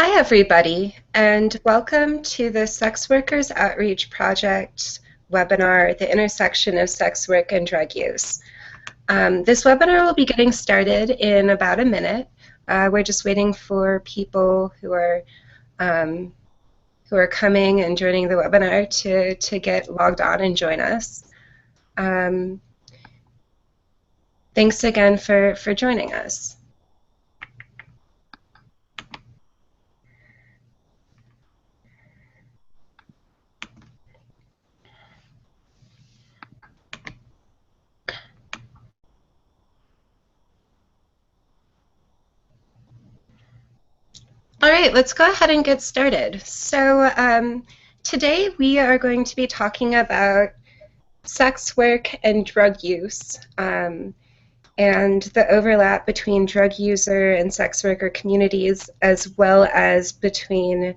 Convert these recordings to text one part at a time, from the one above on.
Hi, everybody, and welcome to the Sex Workers Outreach Project webinar, The Intersection of Sex Work and Drug Use. This webinar will be getting started in about a minute. We're just waiting for people who are coming and joining the webinar to get logged on and join us. Thanks again for joining us. All right, let's go ahead and get started. So today we are going to be talking about sex work and drug use and the overlap between drug user and sex worker communities, as well as between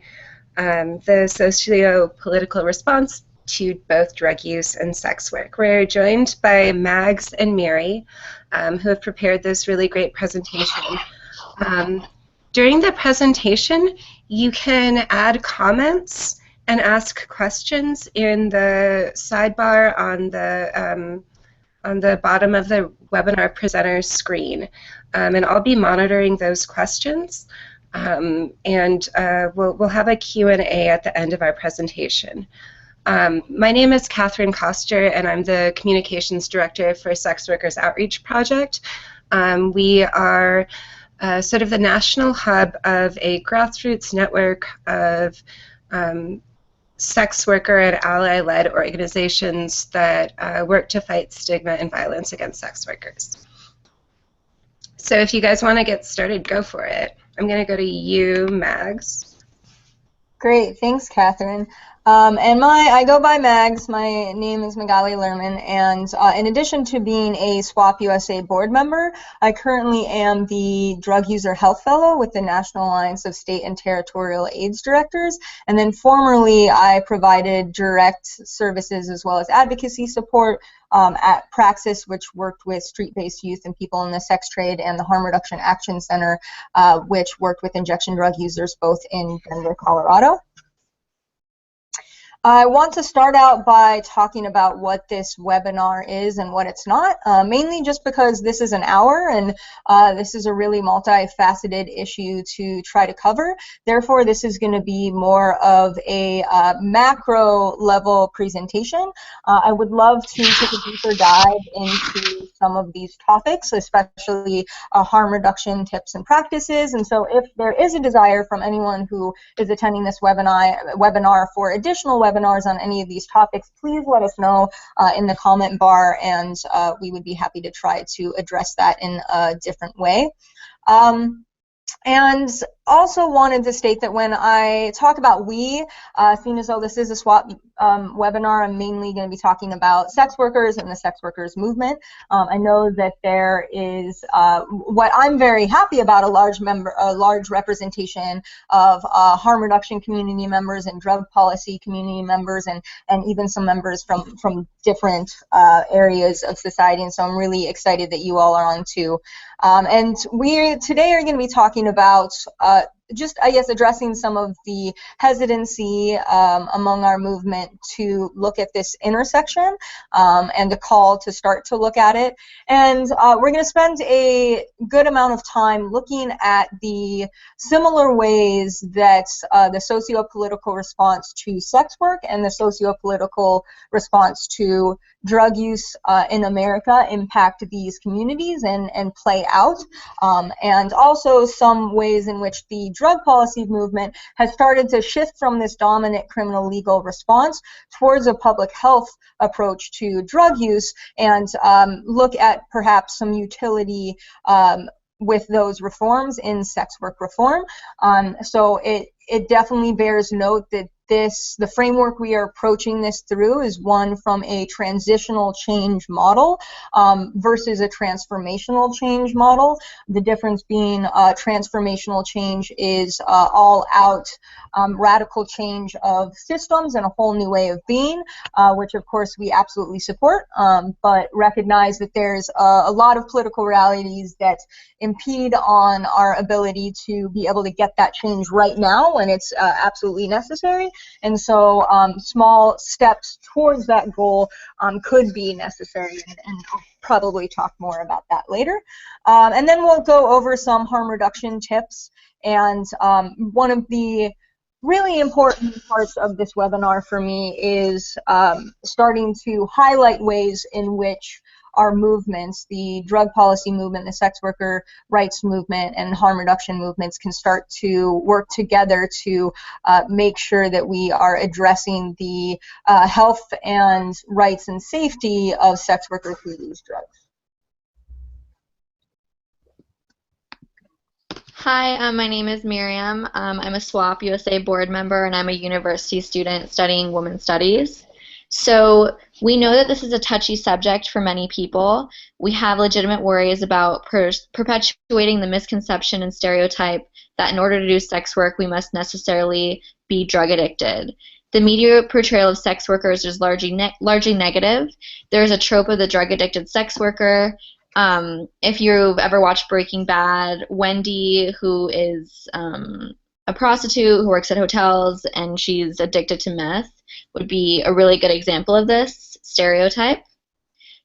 the socio-political response to both drug use and sex work. We're joined by Mags and Mary, who have prepared this really great presentation. During the presentation, you can add comments and ask questions in the sidebar on the bottom of the webinar presenter's screen. And I'll be monitoring those questions. And we'll have a Q&A at the end of our presentation. My name is Catherine Koster, and I'm the Communications Director for Sex Workers Outreach Project. We are sort of the national hub of a grassroots network of sex worker and ally-led organizations that work to fight stigma and violence against sex workers. So if you guys want to get started, go for it. I'm going to go to you, Mags. Great, thanks, Catherine. I go by Mags. My name is Magali Lerman, and in addition to being a SWOP-USA board member, I currently am the Drug User Health Fellow with the National Alliance of State and Territorial AIDS Directors, and then formerly I provided direct services as well as advocacy support at Praxis, which worked with street-based youth and people in the sex trade, and the Harm Reduction Action Center, which worked with injection drug users both in Denver, Colorado. I want to start out by talking about what this webinar is and what it's not, mainly just because this is an hour and this is a really multifaceted issue to try to cover. Therefore, this is going to be more of a macro level presentation. I would love to take a deeper dive into some of these topics, especially harm reduction tips and practices. And so if there is a desire from anyone who is attending this webinar for additional webinars on any of these topics, please let us know in the comment bar, and we would be happy to try to address that in a different way. And also wanted to state that when I talk about we, seeing as though this is a SWOP webinar, I'm mainly going to be talking about sex workers and the sex workers movement. I know that there is what I'm very happy about, a large representation of harm reduction community members and drug policy community members, and even some members from different areas of society. And so I'm really excited that you all are on too. And we today are going to be talking about just, I guess, addressing some of the hesitancy among our movement to look at this intersection and the call to start to look at it. And we're going to spend a good amount of time looking at the similar ways that the socio-political response to sex work and the socio-political response to drug use in America impact these communities and play out, and also some ways in which the drug policy movement has started to shift from this dominant criminal legal response towards a public health approach to drug use, and look at perhaps some utility with those reforms in sex work reform. So it definitely bears note that the framework we are approaching this through is one from a transitional change model versus a transformational change model. The difference being transformational change is all out radical change of systems and a whole new way of being, which of course we absolutely support, but recognize that there's a lot of political realities that impede on our ability to be able to get that change right now when it's absolutely necessary. And so small steps towards that goal could be necessary, and I'll probably talk more about that later. And then we'll go over some harm reduction tips. And one of the really important parts of this webinar for me is starting to highlight ways in which our movements, the drug policy movement, the sex worker rights movement, and harm reduction movements can start to work together to make sure that we are addressing the health and rights and safety of sex workers who use drugs. Hi, my name is Miriam. I'm a SWOP-USA board member, and I'm a university student studying women's studies. So we know that this is a touchy subject for many people. We have legitimate worries about perpetuating the misconception and stereotype that in order to do sex work, we must necessarily be drug addicted. The media portrayal of sex workers is largely negative. There's a trope of the drug-addicted sex worker. If you've ever watched Breaking Bad, Wendy, who is a prostitute who works at hotels and she's addicted to meth, would be a really good example of this stereotype.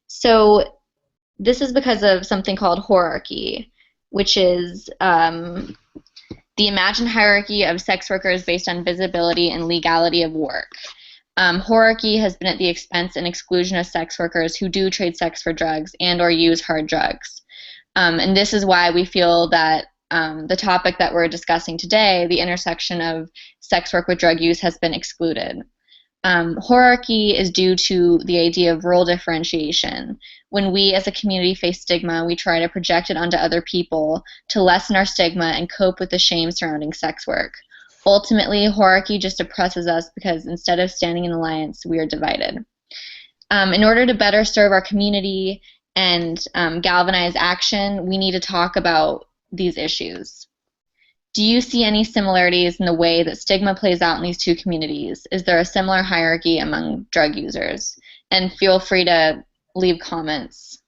So this is because of something called hierarchy, which is the imagined hierarchy of sex workers based on visibility and legality of work. Hierarchy has been at the expense and exclusion of sex workers who do trade sex for drugs and or use hard drugs. And this is why we feel that the topic that we're discussing today, the intersection of sex work with drug use, has been excluded. Hierarchy is due to the idea of role differentiation. When we as a community face stigma, we try to project it onto other people to lessen our stigma and cope with the shame surrounding sex work. Ultimately, hierarchy just oppresses us because instead of standing in alliance, we are divided. In order to better serve our community and galvanize action, we need to talk about these issues. Do you see any similarities in the way that stigma plays out in these two communities? Is there a similar hierarchy among drug users? And feel free to leave comments.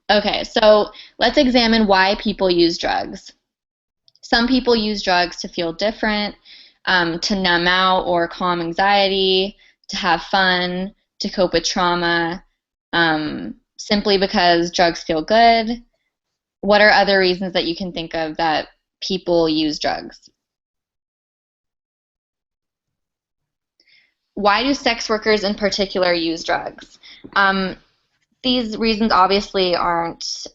Okay, so let's examine why people use drugs. Some people use drugs to feel different, to numb out or calm anxiety, to have fun, to cope with trauma, simply because drugs feel good. What are other reasons that you can think of that people use drugs? Why do sex workers in particular use drugs? These reasons obviously aren't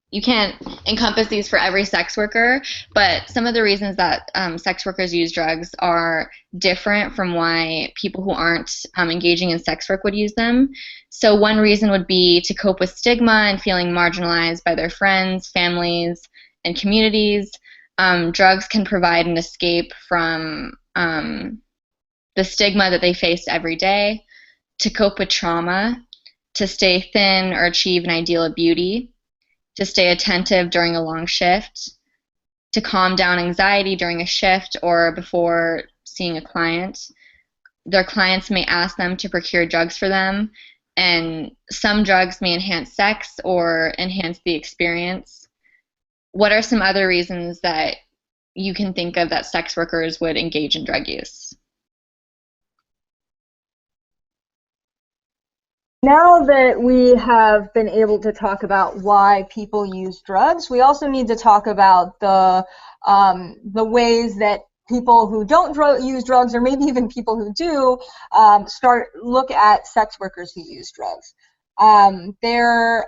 you can't encompass these for every sex worker, but some of the reasons that sex workers use drugs are different from why people who aren't engaging in sex work would use them. So one reason would be to cope with stigma and feeling marginalized by their friends, families, and communities. Drugs can provide an escape from the stigma that they face every day, to cope with trauma, to stay thin or achieve an ideal of beauty, to stay attentive during a long shift, to calm down anxiety during a shift or before seeing a client. Their clients may ask them to procure drugs for them, and some drugs may enhance sex or enhance the experience. What are some other reasons that you can think of that sex workers would engage in drug use? Now that we have been able to talk about why people use drugs, we also need to talk about the ways that people who don't use drugs, or maybe even people who do, look at sex workers who use drugs. There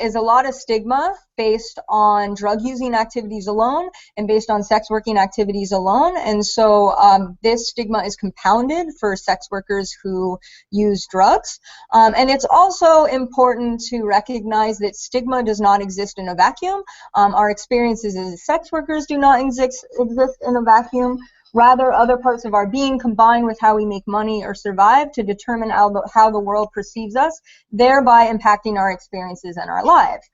is a lot of stigma based on drug using activities alone and based on sex working activities alone. And so this stigma is compounded for sex workers who use drugs. And it's also important to recognize that stigma does not exist in a vacuum. Our experiences as sex workers do not exist in a vacuum. Rather, other parts of our being combine with how we make money or survive to determine how the world perceives us, thereby impacting our experiences and our lives.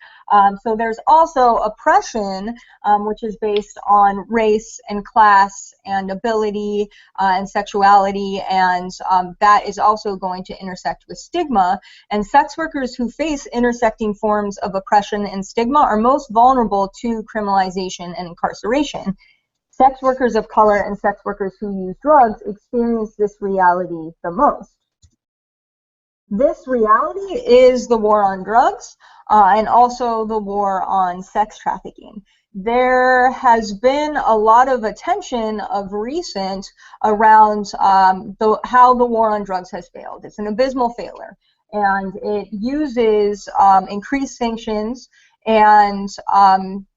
So there's also oppression, which is based on race and class and ability and sexuality, and that is also going to intersect with stigma. And sex workers who face intersecting forms of oppression and stigma are most vulnerable to criminalization and incarceration. Sex workers of color and sex workers who use drugs experience this reality the most. This reality is the war on drugs and also the war on sex trafficking. There has been a lot of attention of recent around how the war on drugs has failed. It's an abysmal failure, and it uses increased sanctions and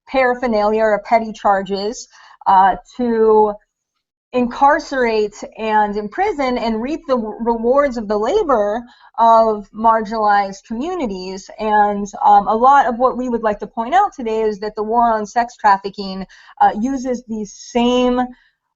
paraphernalia or petty charges to incarcerate and imprison and reap the rewards of the labor of marginalized communities. And a lot of what we would like to point out today is that the war on sex trafficking uses these same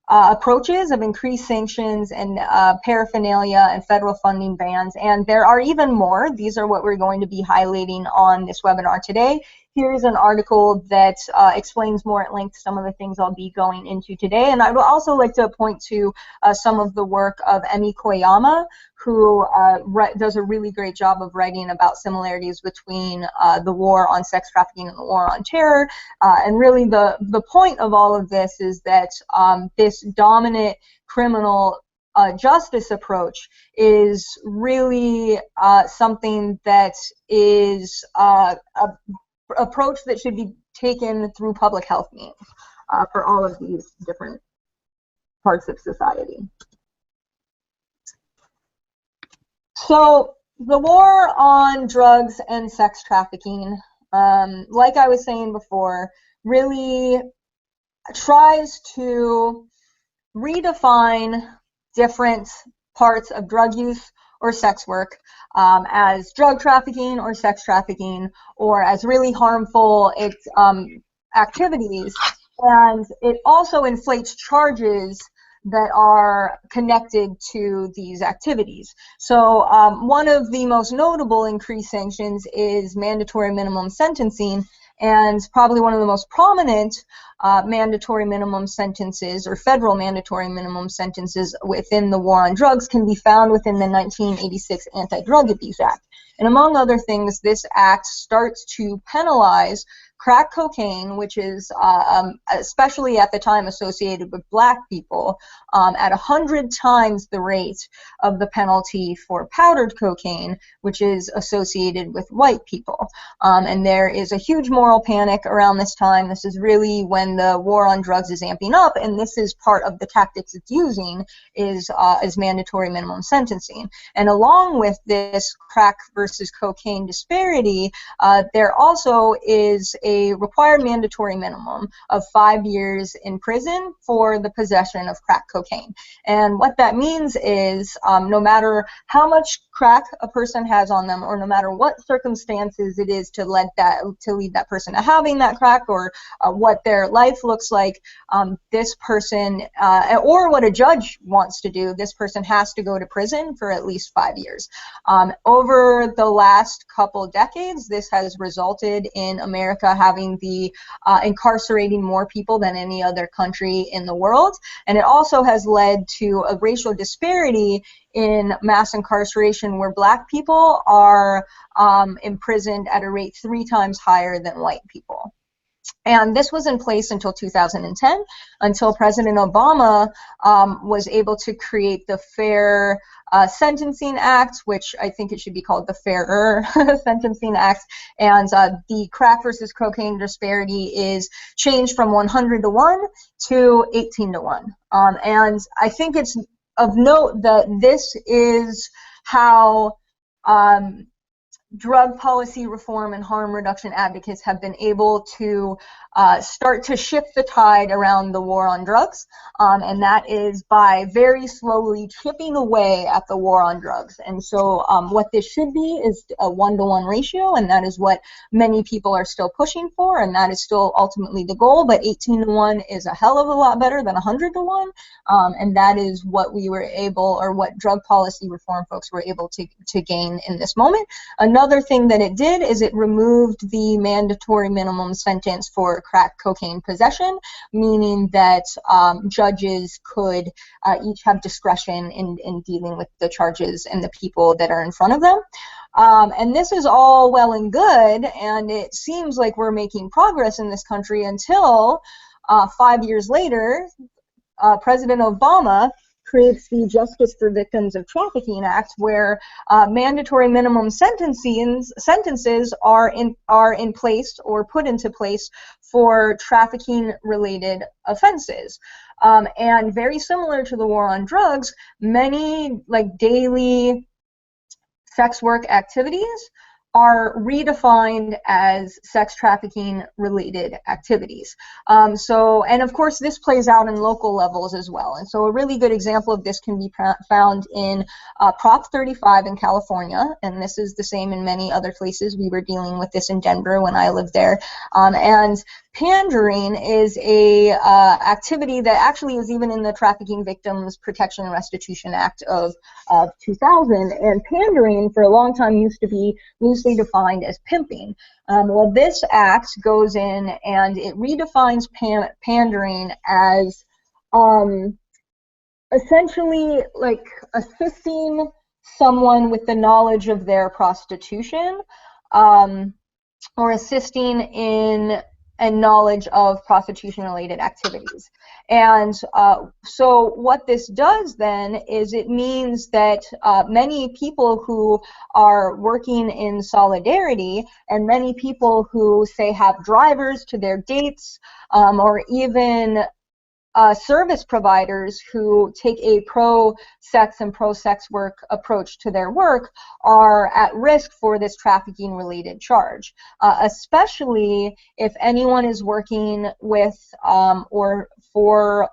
approaches of increased sanctions and paraphernalia and federal funding bans. And there are even more. These are what we're going to be highlighting on this webinar today. Here's an article that explains more at length some of the things I'll be going into today. And I would also like to point to some of the work of Emi Koyama, who does a really great job of writing about similarities between the war on sex trafficking and the war on terror. And really the point of all of this is that this dominant criminal justice approach is really something that is a approach that should be taken through public health means for all of these different parts of society. So the war on drugs and sex trafficking, like I was saying before, really tries to redefine different parts of drug use or sex work as drug trafficking or sex trafficking, or as really harmful activities. And it also inflates charges that are connected to these activities. So one of the most notable increased sanctions is mandatory minimum sentencing, and probably one of the most prominent mandatory minimum sentences, or federal mandatory minimum sentences within the war on drugs, can be found within the 1986 Anti-Drug Abuse Act. And among other things, this act starts to penalize crack cocaine, which is especially at the time associated with black people, at 100 times the rate of the penalty for powdered cocaine, which is associated with white people. And there is a huge moral panic around this time. This is really when the war on drugs is amping up, and this is part of the tactics it's using is mandatory minimum sentencing. And along with this crack versus cocaine disparity, there also is a required mandatory minimum of 5 years in prison for the possession of crack cocaine. And what that means is no matter how much crack a person has on them, or no matter what circumstances it is to lead that person to having that crack, or what their life looks like, this person, or what a judge wants to do, this person has to go to prison for at least 5 years. Over the last couple decades, this has resulted in America having the incarcerating more people than any other country in the world, and it also has led to a racial disparity in mass incarceration, where black people are imprisoned at a rate 3 times higher than white people. And this was in place until 2010, until President Obama was able to create the Fair Sentencing Act, which I think it should be called the Fairer Sentencing Act. And the crack versus cocaine disparity is changed from 100 to 1 to 18 to 1. And I think it's of note that this is how drug policy reform and harm reduction advocates have been able to start to shift the tide around the war on drugs, and that is by very slowly chipping away at the war on drugs. And so what this should be is a 1-to-1 ratio, and that is what many people are still pushing for, and that is still ultimately the goal, but 18-to-1 is a hell of a lot better than 100-to-1, and that is what we were able, or what drug policy reform folks were able to gain in this moment. Another thing that it did is it removed the mandatory minimum sentence for crack cocaine possession, meaning that judges could each have discretion in dealing with the charges and the people that are in front of them. And this is all well and good, and it seems like we're making progress in this country until 5 years later, President Obama creates the Justice for Victims of Trafficking Act, where mandatory minimum sentences are in place or put into place for trafficking-related offenses. And very similar to the war on drugs, many daily sex work activities are redefined as sex trafficking related activities. And of course this plays out in local levels as well. And so a really good example of this can be found in Prop 35 in California, and this is the same in many other places. We were dealing with this in Denver when I lived there. And pandering is a activity that actually is even in the Trafficking Victims Protection and Restitution Act of 2000. And pandering for a long time used to be loosely defined as pimping. Well, this act goes in and it redefines pandering as essentially like assisting someone with the knowledge of their prostitution, or assisting in and knowledge of prostitution-related activities. And so what this does then is it means that many people who are working in solidarity, and many people who, say, have drivers to their dates, or even service providers who take a pro-sex and pro-sex work approach to their work are at risk for this trafficking-related charge, especially if anyone is working with or for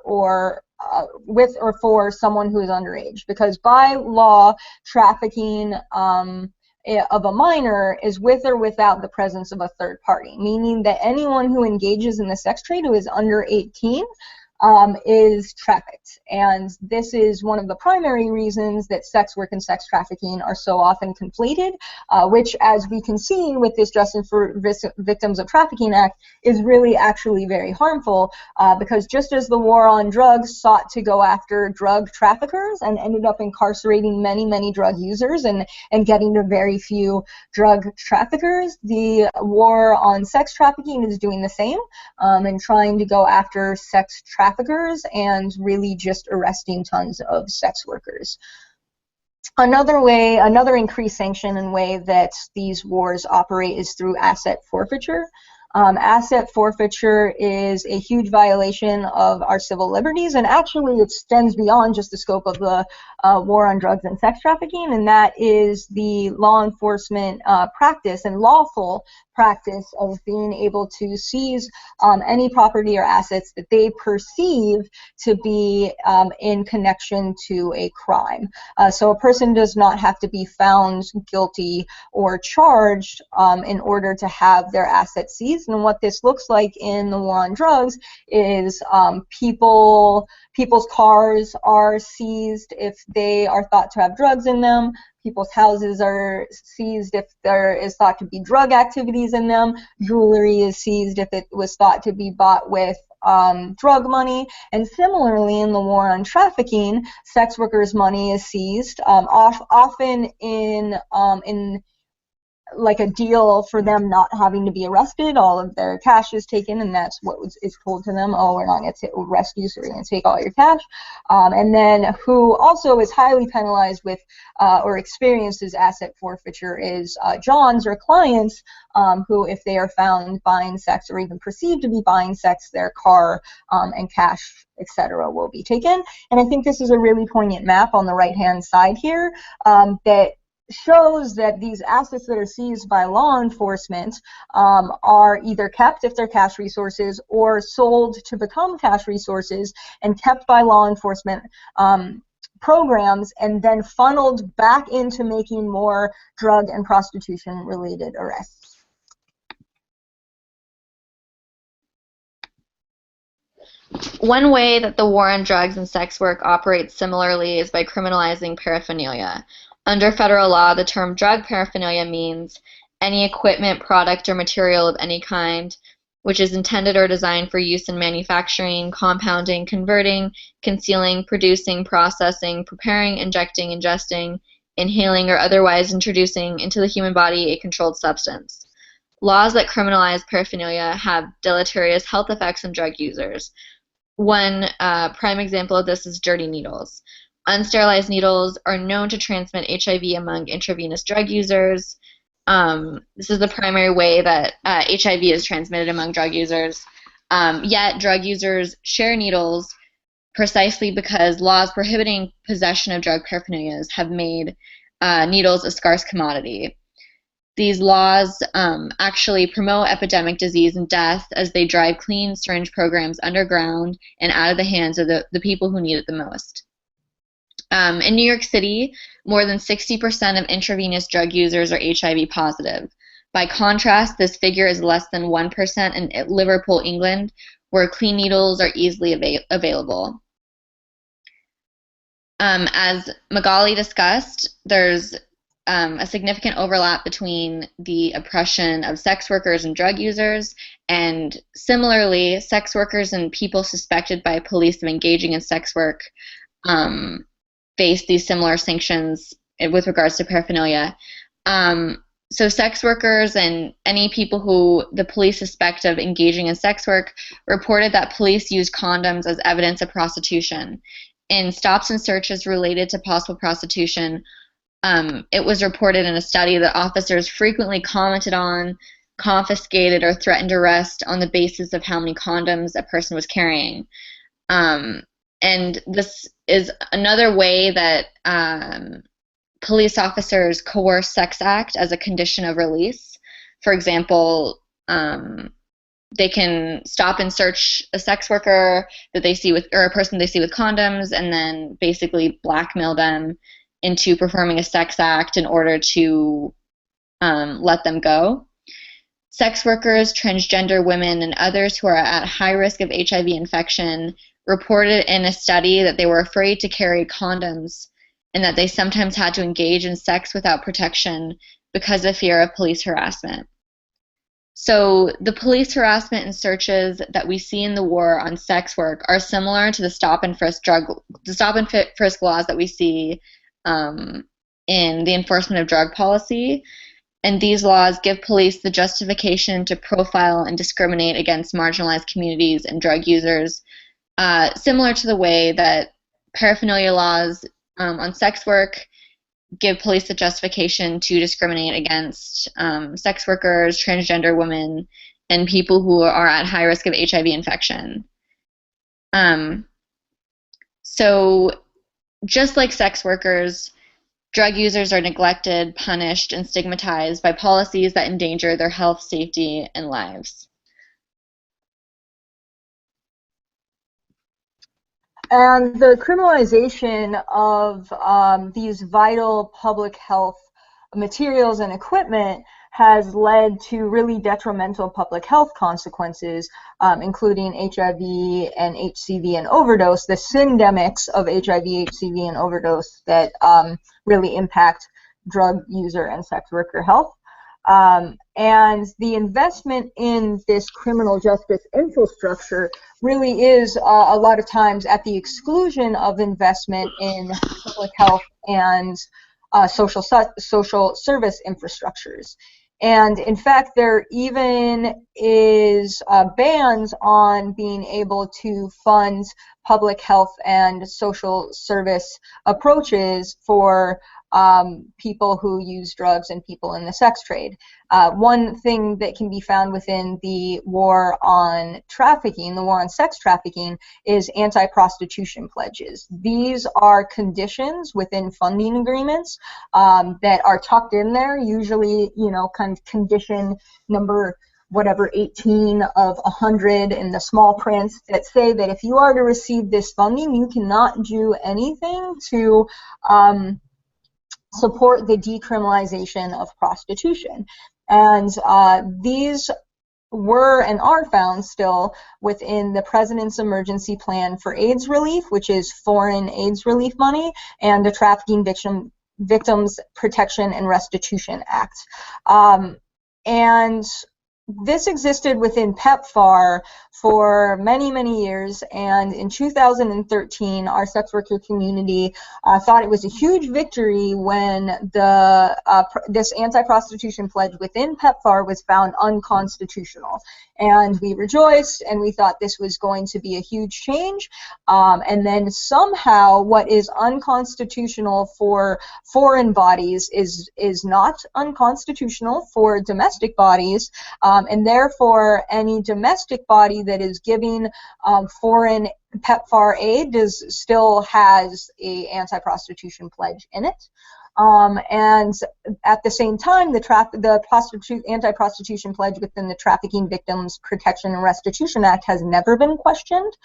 someone who is underage, because by law, trafficking of a minor is with or without the presence of a third party, meaning that anyone who engages in the sex trade who is under 18 is trafficked. And this is one of the primary reasons that sex work and sex trafficking are so often conflated, which, as we can see with this Justice for Victims of Trafficking Act, is really actually very harmful, because just as the war on drugs sought to go after drug traffickers and ended up incarcerating many, many drug users and getting to very few drug traffickers, the war on sex trafficking is doing the same, and trying to go after sex traffickers and really just arresting tons of sex workers. Another increased sanction and way that these wars operate is through asset forfeiture. Asset forfeiture is a huge violation of our civil liberties, and actually extends beyond just the scope of the war on drugs and sex trafficking, and that is the law enforcement practice and lawful practice of being able to seize any property or assets that they perceive to be in connection to a crime. So a person does not have to be found guilty or charged in order to have their assets seized. And what this looks like in the war on drugs is people's cars are seized if they are thought to have drugs in them. People's houses are seized if there is thought to be drug activities in them. Jewelry is seized if it was thought to be bought with drug money. And similarly, in the war on trafficking, sex workers' money is seized, often in like a deal for them not having to be arrested. All of their cash is taken, and that's what is told to them. Oh, we're not going to arrest you, so we're going to take all your cash. And then who also is highly penalized with or experiences asset forfeiture is Johns or clients who, if they are found buying sex or even perceived to be buying sex, their car and cash, etc., will be taken. And I think this is a really poignant map on the right-hand side here that shows that these assets that are seized by law enforcement are either kept if they're cash resources or sold to become cash resources and kept by law enforcement programs and then funneled back into making more drug and prostitution related arrests. One way that the war on drugs and sex work operates similarly is by criminalizing paraphernalia. Under federal law, the term drug paraphernalia means any equipment, product, or material of any kind which is intended or designed for use in manufacturing, compounding, converting, concealing, producing, processing, preparing, injecting, ingesting, inhaling, or otherwise introducing into the human body a controlled substance. Laws that criminalize paraphernalia have deleterious health effects on drug users. One prime example of this is dirty needles. Unsterilized needles are known to transmit HIV among intravenous drug users. This is the primary way that HIV is transmitted among drug users. Yet drug users share needles precisely because laws prohibiting possession of drug paraphernalia have made needles a scarce commodity. These laws actually promote epidemic disease and death as they drive clean syringe programs underground and out of the hands of the people who need it the most. In New York City, more than 60% of intravenous drug users are HIV positive. By contrast, this figure is less than 1% in Liverpool, England, where clean needles are easily available. As Magali discussed, there's a significant overlap between the oppression of sex workers and drug users, and similarly, sex workers and people suspected by police of engaging in sex work face these similar sanctions with regards to paraphernalia. So sex workers and any people who the police suspect of engaging in sex work reported that police used condoms as evidence of prostitution. In stops and searches related to possible prostitution, it was reported in a study that officers frequently commented on, confiscated, or threatened arrest on the basis of how many condoms a person was carrying. And this is another way that police officers coerce sex act as a condition of release. For example, they can stop and search a sex worker that they see with, or a person they see with condoms, and then basically blackmail them into performing a sex act in order to let them go. Sex workers, transgender women, and others who are at high risk of HIV infection reported in a study that they were afraid to carry condoms and that they sometimes had to engage in sex without protection because of fear of police harassment. So the police harassment and searches that we see in the war on sex work are similar to the stop and frisk laws that we see in the enforcement of drug policy. And these laws give police the justification to profile and discriminate against marginalized communities and drug users, similar to the way that paraphernalia laws on sex work give police the justification to discriminate against sex workers, transgender women, and people who are at high risk of HIV infection. So just like sex workers, drug users are neglected, punished, and stigmatized by policies that endanger their health, safety, and lives. And the criminalization of these vital public health materials and equipment has led to really detrimental public health consequences, including HIV and HCV and overdose, the syndemics of HIV, HCV, and overdose that really impact drug user and sex worker health. And the investment in this criminal justice infrastructure really is a lot of times at the exclusion of investment in public health and social service infrastructures. And in fact, there even is bans on being able to fund public health and social service approaches for people who use drugs and people in the sex trade. One thing that can be found within the war on trafficking, the war on sex trafficking, is anti-prostitution pledges. These are conditions within funding agreements that are tucked in there, usually, you know, kind of condition number whatever 18 of 100 in the small print, that say that if you are to receive this funding, you cannot do anything to support the decriminalization of prostitution. And these were and are found still within the President's Emergency Plan for AIDS Relief, which is foreign AIDS relief money, and the Trafficking Victims Protection and Restitution Act. And this existed within PEPFAR for many, many years, and in 2013, our sex worker community thought it was a huge victory when this anti-prostitution pledge within PEPFAR was found unconstitutional. And we rejoiced, and we thought this was going to be a huge change. And then somehow what is unconstitutional for foreign bodies is not unconstitutional for domestic bodies. And therefore, any domestic body that is giving foreign PEPFAR aid still has a anti-prostitution pledge in it. And at the same time, the anti-prostitution pledge within the Trafficking Victims Protection and Restitution Act has never been questioned.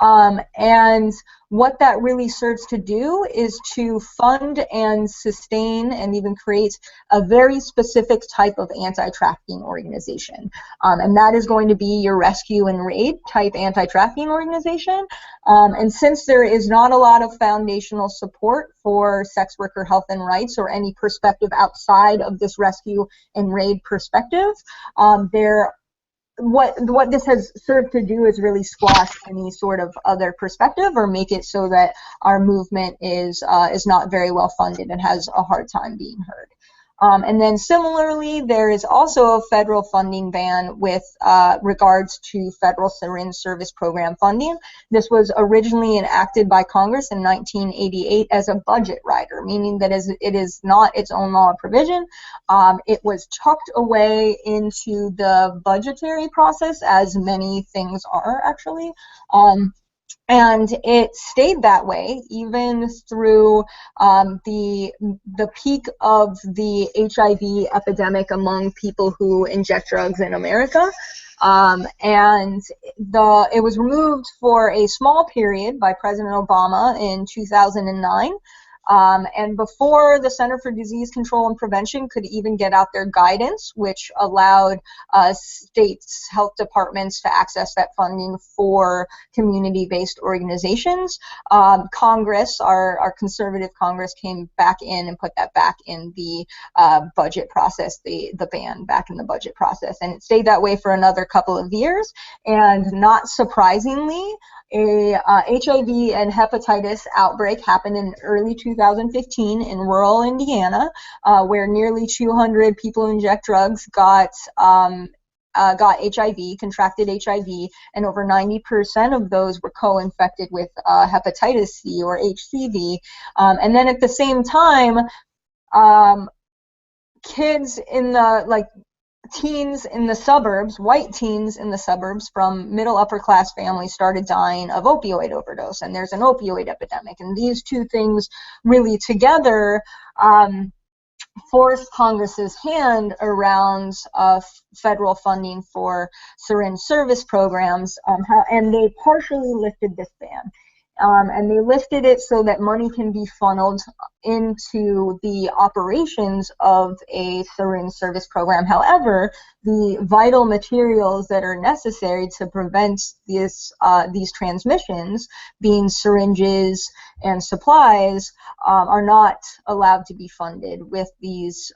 And what that really serves to do is to fund and sustain and even create a very specific type of anti-trafficking organization. And that is going to be your rescue and raid type anti-trafficking organization. And since there is not a lot of foundational support for sex worker health and rights or any perspective outside of this rescue and raid perspective, what this has served to do is really squash any sort of other perspective or make it so that our movement is not very well funded and has a hard time being heard. And then similarly, there is also a federal funding ban with regards to federal syringe service program funding. This was originally enacted by Congress in 1988 as a budget rider, meaning that it is not its own law provision. It was tucked away into the budgetary process, as many things are actually. And it stayed that way even through the peak of the HIV epidemic among people who inject drugs in America. And it was removed for a small period by President Obama in 2009. And before the Center for Disease Control and Prevention could even get out their guidance, which allowed states' health departments to access that funding for community-based organizations, Congress, our conservative Congress, came back in and put that back in the budget process, the ban back in the budget process. And it stayed that way for another couple of years. And not surprisingly, a HIV and hepatitis outbreak happened in early 2015 in rural Indiana, where nearly 200 people who inject drugs got HIV, contracted HIV, and over 90% of those were co-infected with hepatitis C or HCV. And then at the same time, kids in the, teens in the suburbs, white teens in the suburbs from middle upper class families started dying of opioid overdose, and there's an opioid epidemic. And these two things really together forced Congress's hand around federal funding for syringe service programs, and they partially lifted this ban. And they lifted it so that money can be funneled into the operations of a syringe service program. However, the vital materials that are necessary to prevent these transmissions, being syringes and supplies, are not allowed to be funded with these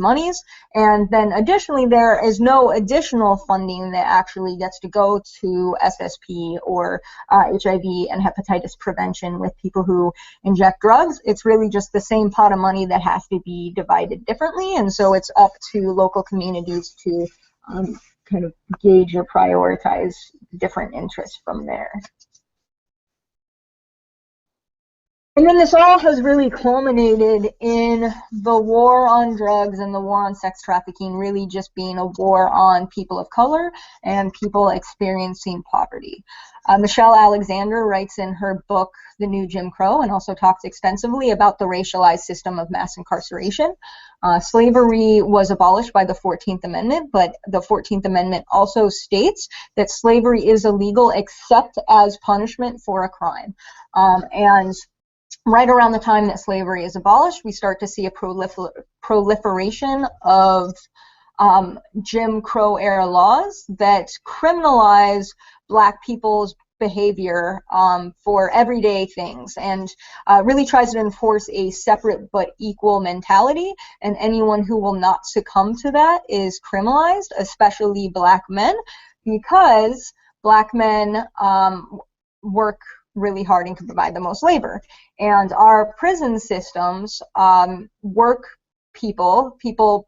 monies. And then additionally, there is no additional funding that actually gets to go to SSP or HIV and hepatitis prevention with people who inject drugs. It's really just the same pot of money that has to be divided differently, and so it's up to local communities to kind of gauge or prioritize different interests from there. And then this all has really culminated in the war on drugs and the war on sex trafficking really just being a war on people of color and people experiencing poverty. Michelle Alexander writes in her book, The New Jim Crow, and also talks extensively about the racialized system of mass incarceration. Slavery was abolished by the 14th Amendment, but the 14th Amendment also states that slavery is illegal except as punishment for a crime. And right around the time that slavery is abolished, we start to see a proliferation of Jim Crow era laws that criminalize Black people's behavior for everyday things, and really tries to enforce a separate but equal mentality, and anyone who will not succumb to that is criminalized, especially Black men, because Black men work really hard and can provide the most labor. And our prison systems work people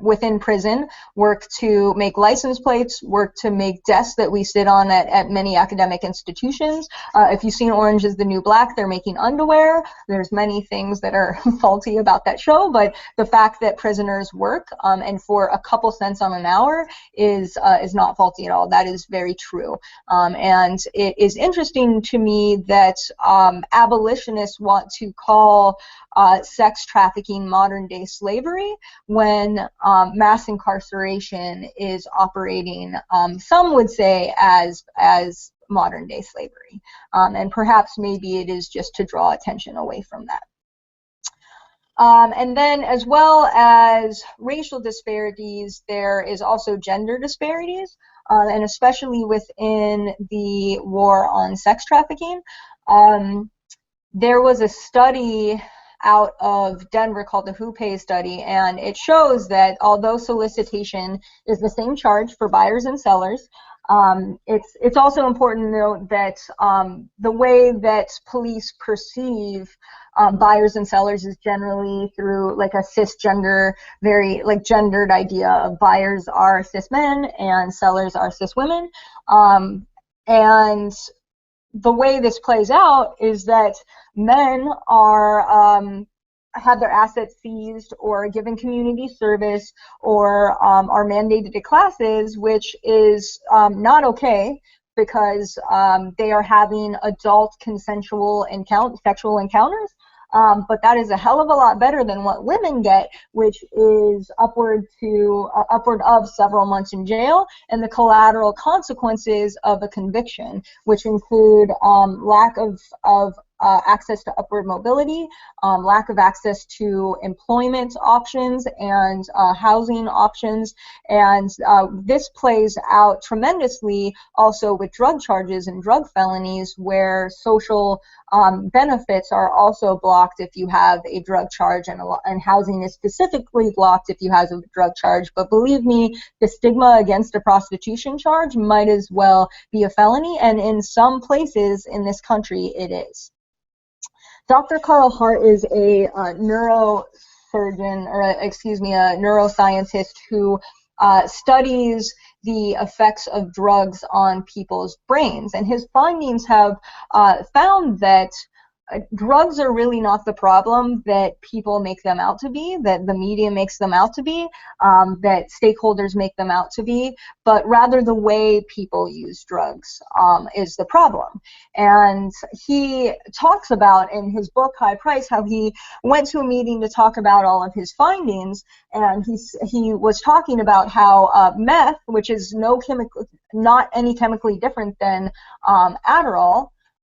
within prison work to make license plates, work to make desks that we sit on at many academic institutions. If you've seen Orange is the New Black, they're making underwear. There's many things that are faulty about that show, but the fact that prisoners work and for a couple cents on an hour is not faulty at all. That is very true. And it is interesting to me that abolitionists want to call sex trafficking modern day slavery when mass incarceration is operating, some would say, as modern day slavery. And perhaps maybe it is just to draw attention away from that. And then, as well as racial disparities, there is also gender disparities, and especially within the war on sex trafficking. There was a study out of Denver called the Who Pays study, and it shows that although solicitation is the same charge for buyers and sellers, it's also important to note that the way that police perceive buyers and sellers is generally through like a cisgender, very like gendered idea of buyers are cis men and sellers are cis women. And the way this plays out is that men are have their assets seized or given community service or are mandated to classes, which is not okay because they are having adult consensual sexual encounters. But that is a hell of a lot better than what women get, which is upward of several months in jail and the collateral consequences of a conviction, which include lack of access to upward mobility, lack of access to employment options and housing options. And this plays out tremendously also with drug charges and drug felonies, where social benefits are also blocked if you have a drug charge, and housing is specifically blocked if you have a drug charge. But believe me, the stigma against a prostitution charge might as well be a felony, and in some places in this country it is. Dr. Carl Hart is a neurosurgeon, or excuse me, a neuroscientist who studies the effects of drugs on people's brains. And his findings have found that drugs are really not the problem that people make them out to be, that the media makes them out to be, that stakeholders make them out to be, but rather the way people use drugs is the problem. And he talks about in his book, High Price, how he went to a meeting to talk about all of his findings, and he was talking about how meth, which is not any chemically different than Adderall,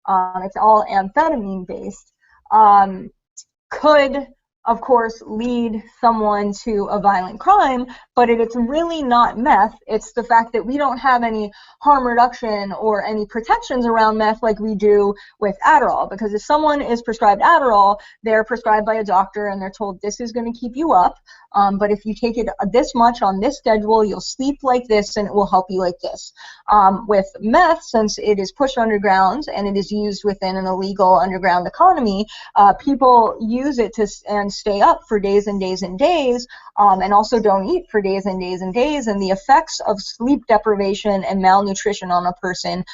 it's all amphetamine based, could of course lead someone to a violent crime, but it's really not meth. It's the fact that we don't have any harm reduction or any protections around meth like we do with Adderall, because if someone is prescribed Adderall, they're prescribed by a doctor and they're told this is going to keep you up, but if you take it this much on this schedule, you'll sleep like this and it will help you like this. With meth, since it is pushed underground and it is used within an illegal underground economy, people use it and stay up for days and days and days, and also don't eat for days and days and days, and the effects of sleep deprivation and malnutrition on a person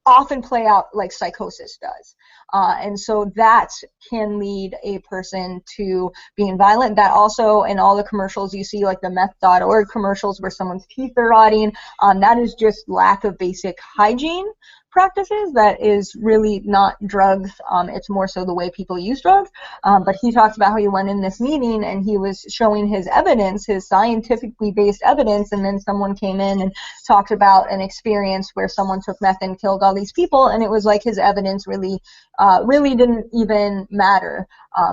often play out like psychosis does. And so that can lead a person to being violent. That also, in all the commercials you see, like the meth.org commercials where someone's teeth are rotting, that is just lack of basic hygiene practices. That is really not drugs. It's more so the way people use drugs. But he talks about how he went in this meeting and he was showing his evidence, his scientifically based evidence, and then someone came in and talked about an experience where someone took meth and killed all these people, and it was like his evidence really didn't even matter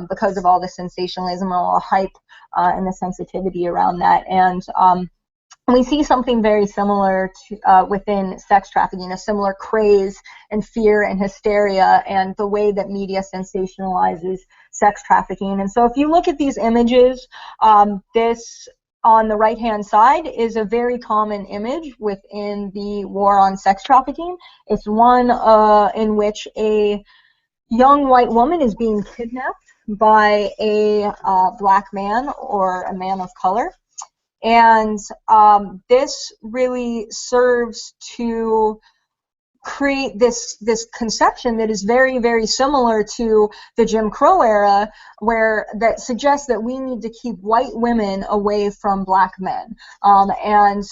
because of all the sensationalism, all the hype, and the sensitivity around that. And we see something very similar to, within sex trafficking, a similar craze and fear and hysteria and the way that media sensationalizes sex trafficking. And so if you look at these images, this on the right-hand side is a very common image within the war on sex trafficking. It's one in which a young white woman is being kidnapped by a black man or a man of color. And this really serves to create this conception that is very, very similar to the Jim Crow era, where that suggests that we need to keep white women away from black men. And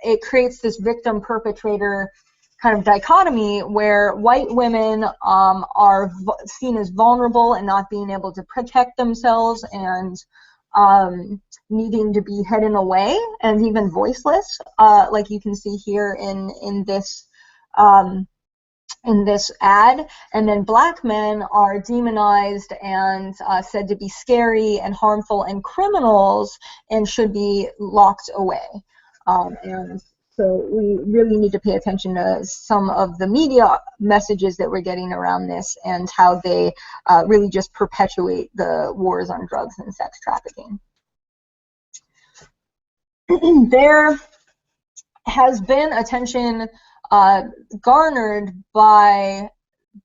it creates this victim-perpetrator kind of dichotomy where white women are seen as vulnerable and not being able to protect themselves and needing to be hidden away and even voiceless, like you can see here in this ad. And then black men are demonized and said to be scary and harmful and criminals and should be locked away. And so we really need to pay attention to some of the media messages that we're getting around this and how they really just perpetuate the wars on drugs and sex trafficking. There has been attention garnered by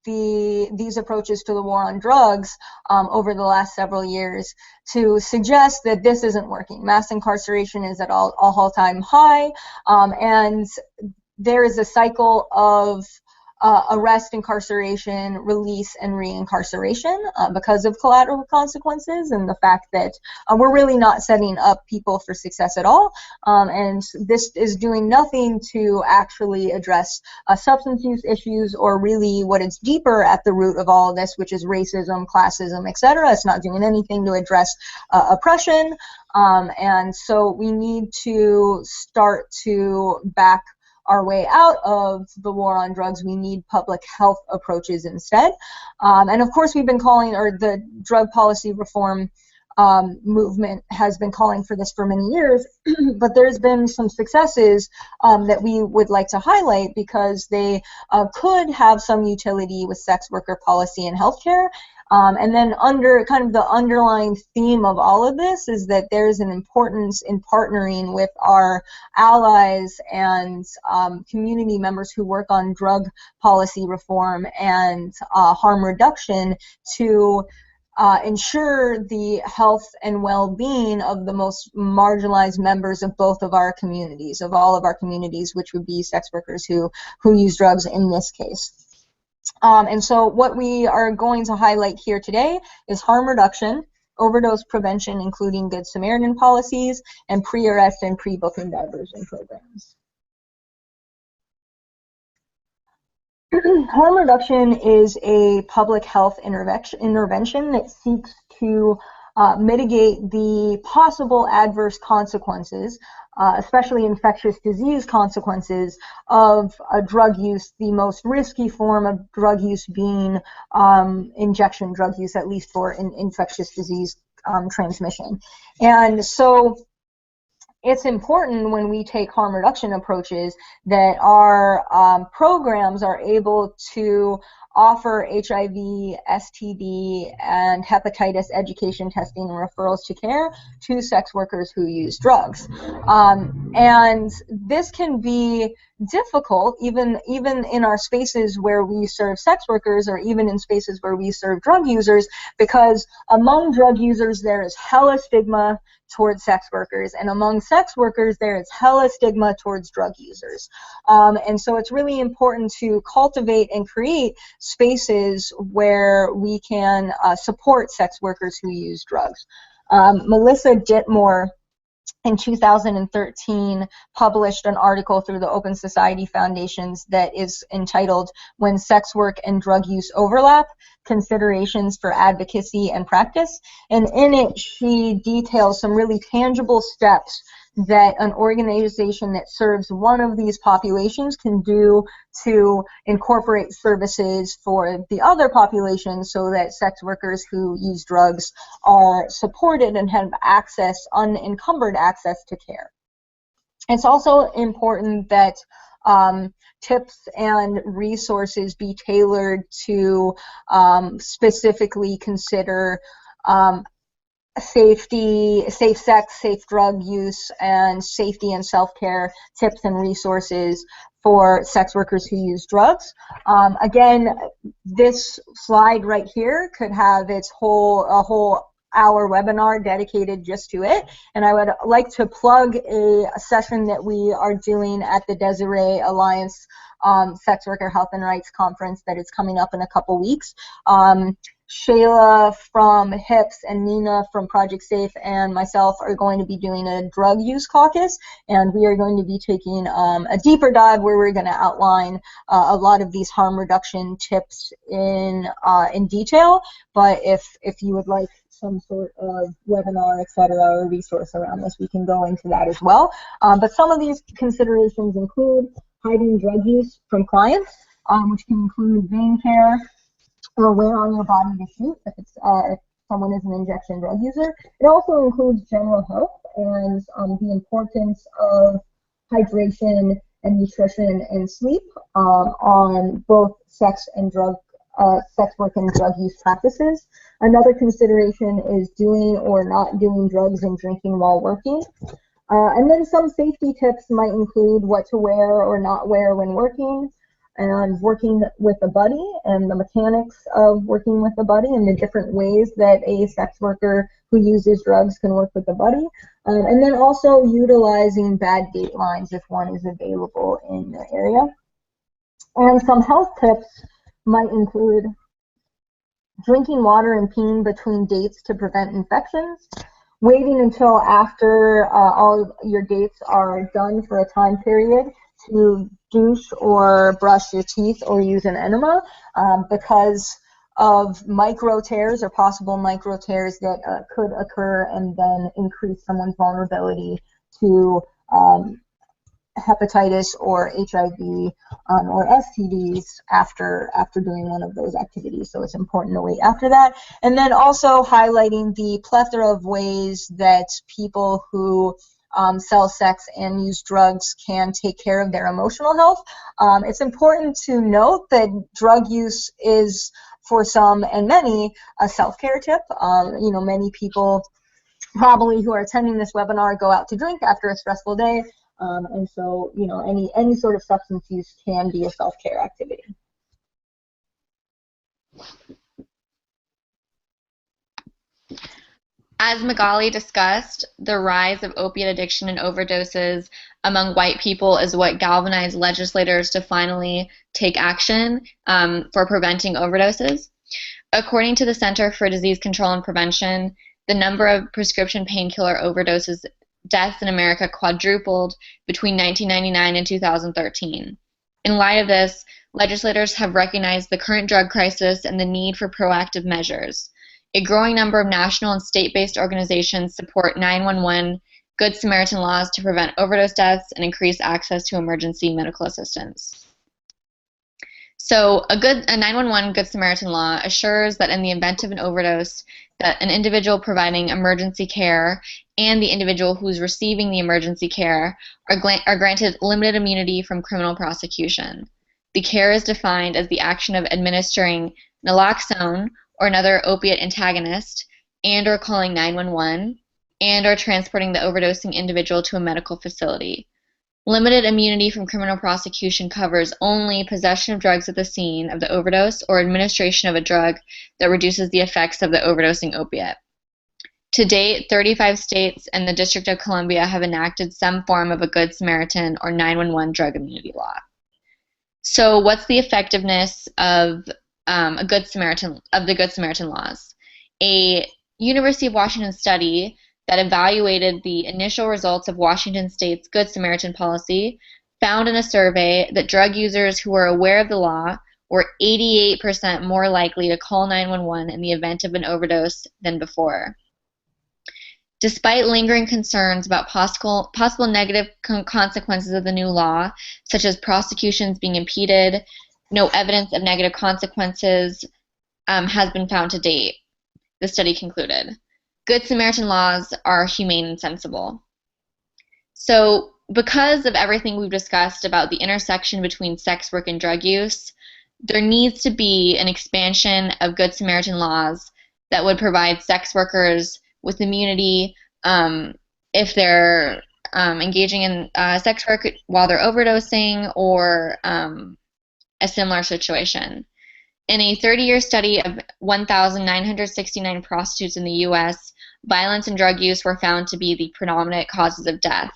these approaches to the war on drugs over the last several years to suggest that this isn't working. Mass incarceration is at all-time high, and there is a cycle of arrest, incarceration, release, and reincarceration because of collateral consequences and the fact that we're really not setting up people for success at all. And this is doing nothing to actually address substance use issues or really what is deeper at the root of all of this, which is racism, classism, etc. It's not doing anything to address oppression. And so we need to start to back our way out of the war on drugs. We need public health approaches instead. And of course, we've been calling, or the drug policy reform movement has been calling for this for many years, but there's been some successes that we would like to highlight because they could have some utility with sex worker policy and healthcare. And then under kind of the underlying theme of all of this is that there's an importance in partnering with our allies and community members who work on drug policy reform and harm reduction to ensure the health and well-being of the most marginalized members of both of our communities, of all of our communities, which would be sex workers who use drugs in this case. And so what we are going to highlight here today is harm reduction, overdose prevention, including Good Samaritan policies, and pre-arrest and pre-booking diversion programs. Harm reduction is a public health intervention that seeks to mitigate the possible adverse consequences, especially infectious disease consequences of drug use, the most risky form of drug use being injection drug use, at least for infectious disease transmission. And so it's important when we take harm reduction approaches that our programs are able to offer HIV, STD, and hepatitis education, testing, and referrals to care to sex workers who use drugs. And this can be difficult, even in our spaces where we serve sex workers, or even in spaces where we serve drug users, because among drug users there is hella stigma towards sex workers, and among sex workers there is hella stigma towards drug users. And so it's really important to cultivate and create spaces where we can support sex workers who use drugs. Melissa Ditmore in 2013 published an article through the Open Society Foundations that is entitled "When Sex Work and Drug Use Overlap, Considerations for Advocacy and Practice." And in it, she details some really tangible steps that an organization that serves one of these populations can do to incorporate services for the other populations, so that sex workers who use drugs are supported and have access, unencumbered access to care. It's also important that tips and resources be tailored to specifically consider safe sex, safe drug use, and safety and self-care tips and resources for sex workers who use drugs. Again, this slide right here could have a whole hour webinar dedicated just to it, and I would like to plug a session that we are doing at the Desiree Alliance Sex Worker Health and Rights Conference that is coming up in a couple weeks. Shayla from HIPS and Nina from Project Safe and myself are going to be doing a drug use caucus, and we are going to be taking a deeper dive where we're going to outline a lot of these harm reduction tips in detail. But if you would like some sort of webinar, etc., or resource around this, we can go into that as well. But some of these considerations include hiding drug use from clients, which can include vein care, or where on your body to shoot if someone is an injection drug user. It also includes general health and the importance of hydration and nutrition and sleep on both sex work and drug use practices. Another consideration is doing or not doing drugs and drinking while working. And then some safety tips might include what to wear or not wear when working, and working with a buddy, and the mechanics of working with a buddy, and the different ways that a sex worker who uses drugs can work with a buddy. And then also utilizing bad date lines if one is available in the area. And some health tips might include drinking water and peeing between dates to prevent infections, waiting until after all your dates are done for a time period to douche or brush your teeth or use an enema, because of micro tears or possible micro tears that could occur and then increase someone's vulnerability to hepatitis or HIV or STDs after doing one of those activities. So it's important to wait after that. And then also highlighting the plethora of ways that people who sell sex and use drugs can take care of their emotional health. It's important to note that drug use is, for some and many, a self-care tip. Many people probably who are attending this webinar go out to drink after a stressful day, and so any sort of substance use can be a self-care activity. As Magali discussed, the rise of opiate addiction and overdoses among white people is what galvanized legislators to finally take action for preventing overdoses. According to the Center for Disease Control and Prevention, the number of prescription painkiller overdoses deaths in America quadrupled between 1999 and 2013. In light of this, legislators have recognized the current drug crisis and the need for proactive measures. A growing number of national and state-based organizations support 911 Good Samaritan laws to prevent overdose deaths and increase access to emergency medical assistance. So a 911 Good Samaritan law assures that in the event of an overdose, that an individual providing emergency care and the individual who's receiving the emergency care are granted limited immunity from criminal prosecution. The care is defined as the action of administering naloxone or another opiate antagonist, and or calling 911, and or transporting the overdosing individual to a medical facility. Limited immunity from criminal prosecution covers only possession of drugs at the scene of the overdose or administration of a drug that reduces the effects of the overdosing opiate. To date, 35 states and the District of Columbia have enacted some form of a Good Samaritan or 911 drug immunity law. So, what's the effectiveness of the Good Samaritan laws? A University of Washington study that evaluated the initial results of Washington State's Good Samaritan policy found in a survey that drug users who were aware of the law were 88% more likely to call 911 in the event of an overdose than before. Despite lingering concerns about possible negative consequences of the new law, such as prosecutions being impeded, no evidence of negative consequences has been found to date, the study concluded. Good Samaritan laws are humane and sensible. So, because of everything we've discussed about the intersection between sex work and drug use, there needs to be an expansion of Good Samaritan laws that would provide sex workers with immunity if they're engaging in sex work while they're overdosing or a similar situation. In a 30-year study of 1,969 prostitutes in the U.S., violence and drug use were found to be the predominant causes of death,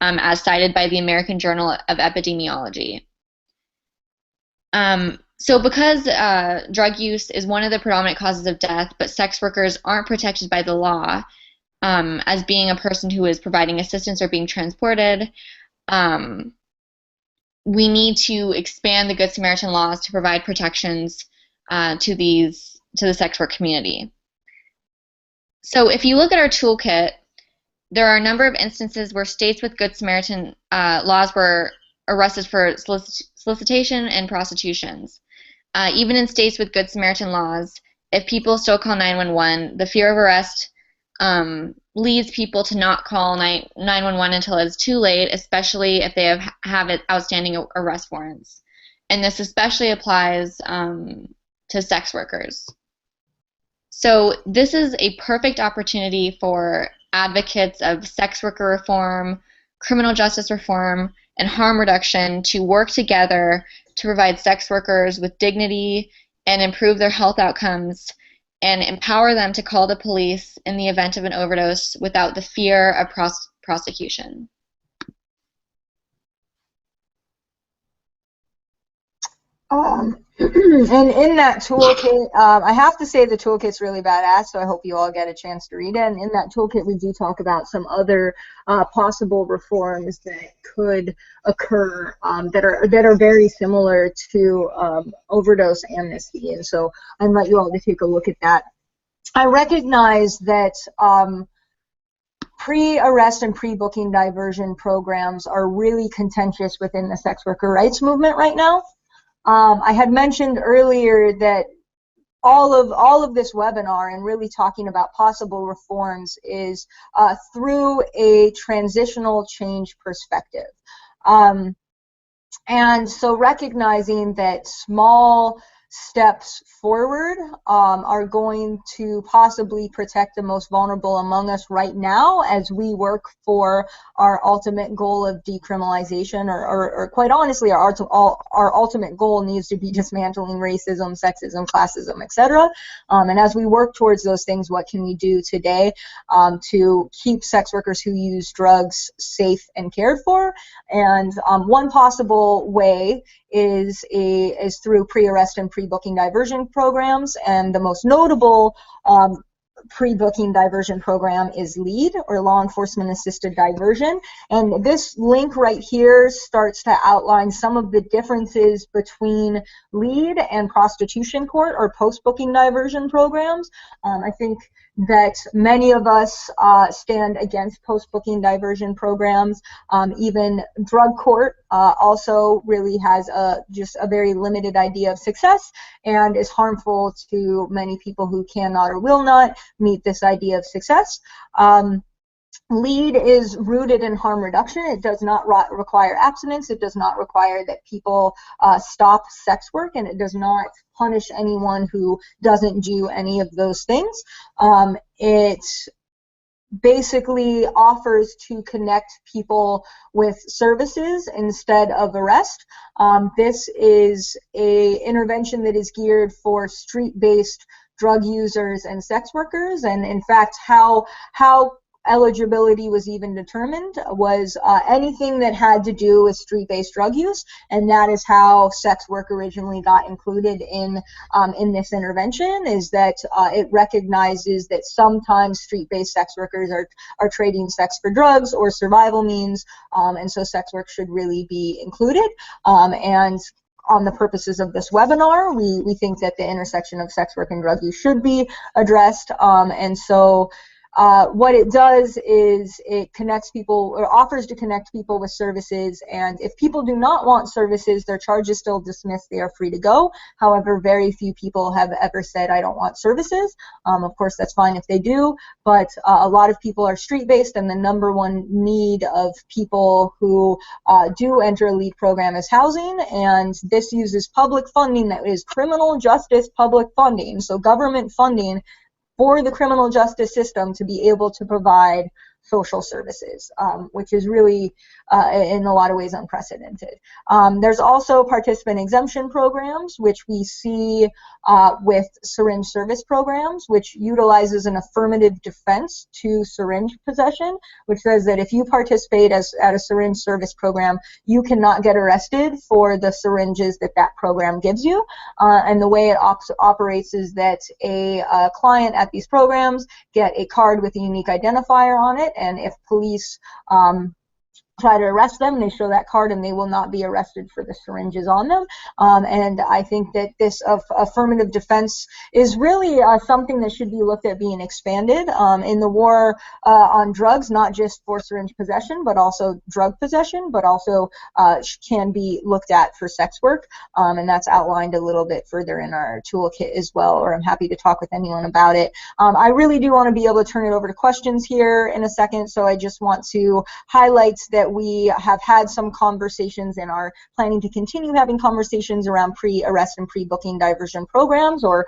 as cited by the American Journal of Epidemiology. So because drug use is one of the predominant causes of death, but sex workers aren't protected by the law as being a person who is providing assistance or being transported, we need to expand the Good Samaritan laws to provide protections to the sex work community. So if you look at our toolkit, there are a number of instances where states with Good Samaritan laws were arrested for solicitation and prostitutions. Even in states with Good Samaritan laws, if people still call 911, the fear of arrest leads people to not call 911 until it's too late, especially if they have outstanding arrest warrants. And this especially applies to sex workers. So this is a perfect opportunity for advocates of sex worker reform, criminal justice reform, and harm reduction to work together to provide sex workers with dignity and improve their health outcomes and empower them to call the police in the event of an overdose without the fear of prosecution. And in that toolkit, I have to say the toolkit's really badass, so I hope you all get a chance to read it. And in that toolkit, we do talk about some other possible reforms that could occur that are very similar to overdose amnesty. And so I invite you all to take a look at that. I recognize that pre-arrest and pre-booking diversion programs are really contentious within the sex worker rights movement right now. I had mentioned earlier that all of this webinar and really talking about possible reforms is through a transitional change perspective. And so recognizing that small steps forward are going to possibly protect the most vulnerable among us right now as we work for our ultimate goal of decriminalization, or quite honestly, our ultimate goal needs to be dismantling racism, sexism, classism, etc. And as we work towards those things, what can we do today to keep sex workers who use drugs safe and cared for? And one possible way is through pre-arrest and pre-booking diversion programs, and the most notable pre-booking diversion program is LEAD, or Law Enforcement Assisted Diversion. And this link right here starts to outline some of the differences between LEAD and prostitution court or post-booking diversion programs. I think that many of us stand against post-booking diversion programs. Even drug court also really has just a very limited idea of success and is harmful to many people who cannot or will not meet this idea of success. LEAD is rooted in harm reduction. It does not require abstinence. It does not require that people stop sex work, and it does not punish anyone who doesn't do any of those things. It basically offers to connect people with services instead of arrest. This is a intervention that is geared for street-based drug users and sex workers, and in fact how eligibility was even determined was anything that had to do with street-based drug use, and that is how sex work originally got included in this intervention, is that it recognizes that sometimes street-based sex workers are trading sex for drugs or survival means, and so sex work should really be included. And on the purposes of this webinar, we think that the intersection of sex work and drug use should be addressed, and so what it does is it connects people, or offers to connect people with services, and if people do not want services, their charge is still dismissed, they are free to go. However, very few people have ever said, I don't want services. Of course, that's fine if they do, but a lot of people are street-based, and the number one need of people who do enter a LEAD program is housing, and this uses public funding that is criminal justice public funding, so government funding for the criminal justice system to be able to provide social services, which is really, in a lot of ways, unprecedented. There's also participant exemption programs, which we see with syringe service programs, which utilizes an affirmative defense to syringe possession, which says that if you participate at a syringe service program, you cannot get arrested for the syringes that program gives you. And the way it operates is that a client at these programs get a card with a unique identifier on it, and if police try to arrest them, they show that card and they will not be arrested for the syringes on them. And I think that this affirmative defense is really something that should be looked at being expanded in the war on drugs, not just for syringe possession, but also drug possession, but also can be looked at for sex work. And that's outlined a little bit further in our toolkit as well, or I'm happy to talk with anyone about it. I really do want to be able to turn it over to questions here in a second, so I just want to highlight that we have had some conversations and are planning to continue having conversations around pre-arrest and pre-booking diversion programs, or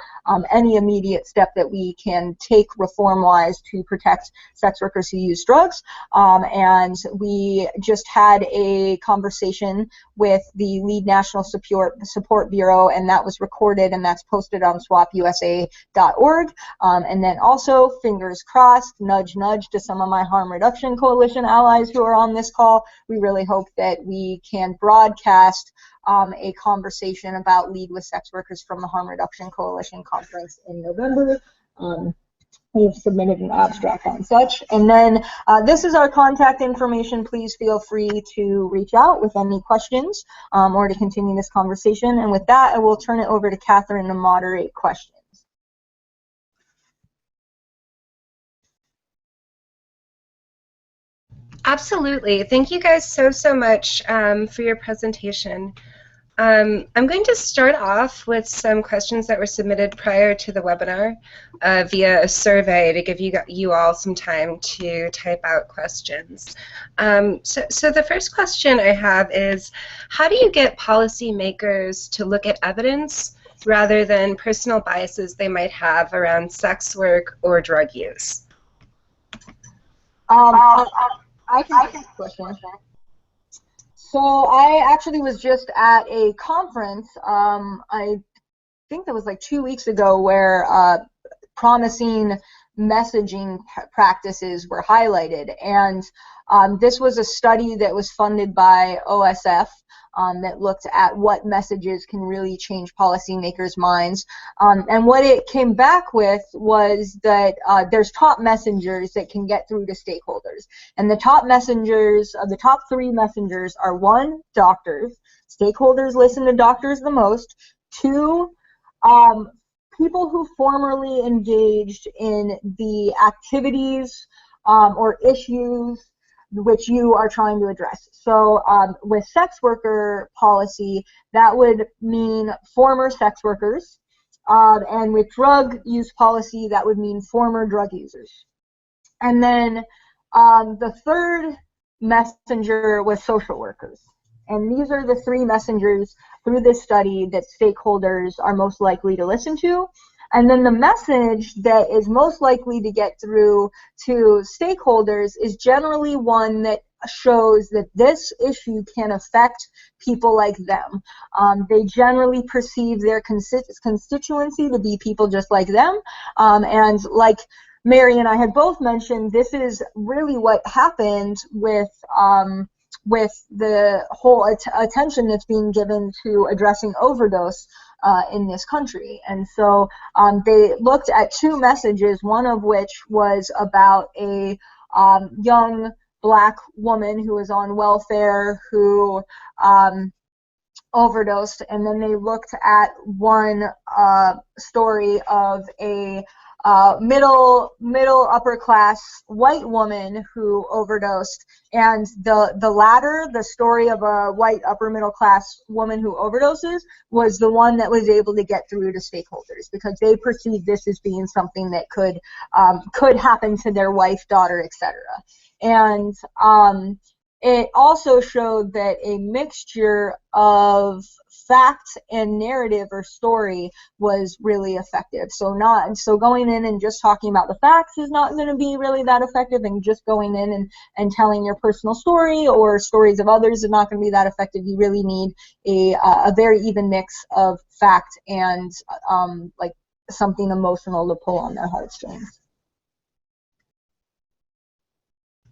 any immediate step that we can take reform-wise to protect sex workers who use drugs. And we just had a conversation with the Lead National Support Bureau, and that was recorded, and that's posted on SWOP-USA.org. And then also, fingers crossed, nudge, nudge to some of my harm reduction coalition allies who are on this call. We really hope that we can broadcast a conversation about Lead with Sex Workers from the Harm Reduction Coalition conference in November. We have submitted an abstract on such. And then this is our contact information. Please feel free to reach out with any questions or to continue this conversation. And with that, I will turn it over to Catherine to moderate questions. Absolutely. Thank you guys so much for your presentation. I'm going to start off with some questions that were submitted prior to the webinar via a survey to give you all some time to type out questions. So the first question I have is, how do you get policymakers to look at evidence rather than personal biases they might have around sex work or drug use? I can take this question. So I actually was just at a conference, I think that was like 2 weeks ago, where promising messaging practices were highlighted. And this was a study that was funded by OSF that looked at what messages can really change policymakers' minds. And what it came back with was that there's top messengers that can get through to stakeholders. And the top messengers, the top three messengers are: one, doctors. Stakeholders listen to doctors the most. Two, people who formerly engaged in the activities or issues which you are trying to address. So with sex worker policy, that would mean former sex workers. And with drug use policy, that would mean former drug users. And then the third messenger was social workers. And these are the three messengers through this study that stakeholders are most likely to listen to. And then the message that is most likely to get through to stakeholders is generally one that shows that this issue can affect people like them. They generally perceive their constituency to be people just like them. And like Mary and I had both mentioned, this is really what happened with the whole attention that's being given to addressing overdose in this country. And so they looked at two messages, one of which was about a young Black woman who was on welfare who overdosed, and then they looked at one story of a middle upper class white woman who overdosed, and the latter, the story of a white upper middle class woman who overdoses, was the one that was able to get through to stakeholders because they perceived this as being something that could happen to their wife, daughter, etc. And it also showed that a mixture of fact and narrative or story was really effective. So going in and just talking about the facts is not going to be really that effective, and just going in and telling your personal story or stories of others is not going to be that effective. You really need a very even mix of fact and like something emotional to pull on their heartstrings.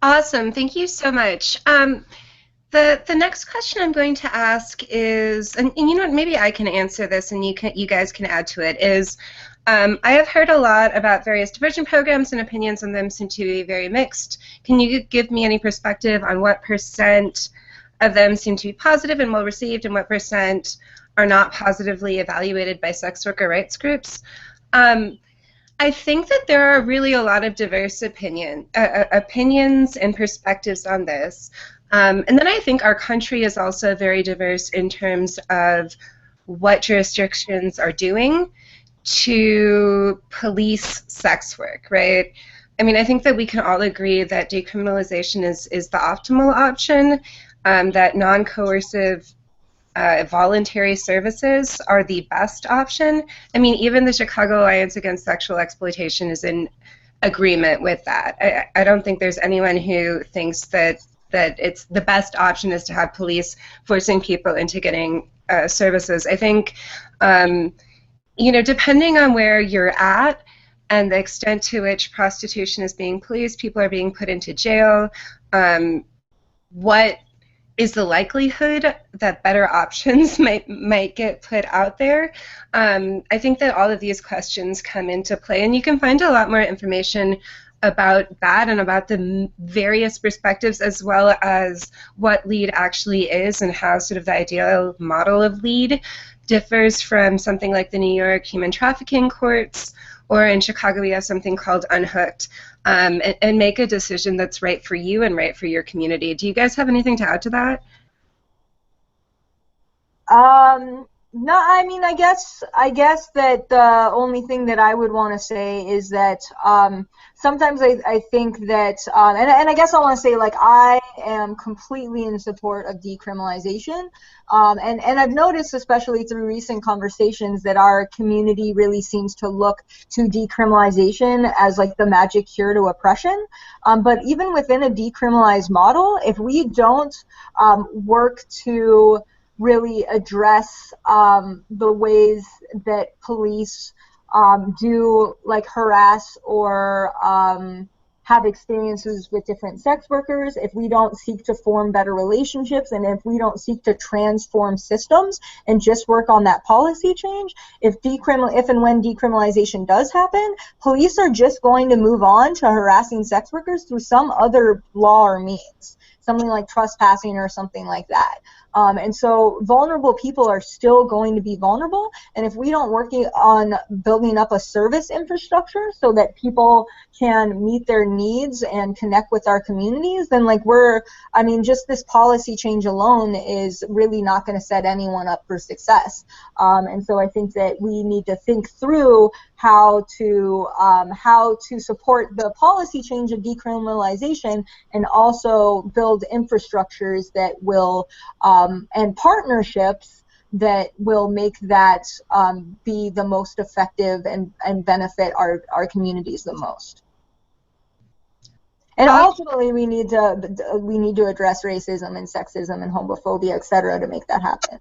Awesome, thank you so much. The next question I'm going to ask is, and you know what, maybe I can answer this and you guys can add to it, is I have heard a lot about various diversion programs, and opinions on them seem to be very mixed. Can you give me any perspective on what % of them seem to be positive and well received, and what % are not positively evaluated by sex worker rights groups? I think that there are really a lot of diverse opinions and perspectives on this. And then I think our country is also very diverse in terms of what jurisdictions are doing to police sex work, right? I mean, I think that we can all agree that decriminalization is the optimal option, that non-coercive voluntary services are the best option. I mean, even the Chicago Alliance Against Sexual Exploitation is in agreement with that. I don't think there's anyone who thinks that it's the best option is to have police forcing people into getting services. I think, you know, depending on where you're at and the extent to which prostitution is being policed, people are being put into jail, what is the likelihood that better options might get put out there? I think that all of these questions come into play, and you can find a lot more information about that and about the various perspectives, as well as what LEAD actually is and how sort of the ideal model of LEAD differs from something like the New York Human Trafficking Courts, or in Chicago we have something called Unhooked, and make a decision that's right for you and right for your community. Do you guys have anything to add to that? No, I mean, I guess that the only thing that I would want to say is that sometimes I think that, and I guess I want to say, like, I am completely in support of decriminalization, and I've noticed, especially through recent conversations, that our community really seems to look to decriminalization as like the magic cure to oppression. But even within a decriminalized model, if we don't work to really address the ways that police do, like, harass or have experiences with different sex workers, if we don't seek to form better relationships, and if we don't seek to transform systems and just work on that policy change, if and when decriminalization does happen, police are just going to move on to harassing sex workers through some other law or means, something like trespassing or something like that. And so vulnerable people are still going to be vulnerable, and if we don't work on building up a service infrastructure so that people can meet their needs and connect with our communities, then just this policy change alone is really not going to set anyone up for success. And so I think that we need to think through how to support the policy change of decriminalization, and also build infrastructures that will and partnerships that will make that be the most effective and benefit our communities the most. And ultimately, we need to address racism and sexism and homophobia, et cetera, to make that happen.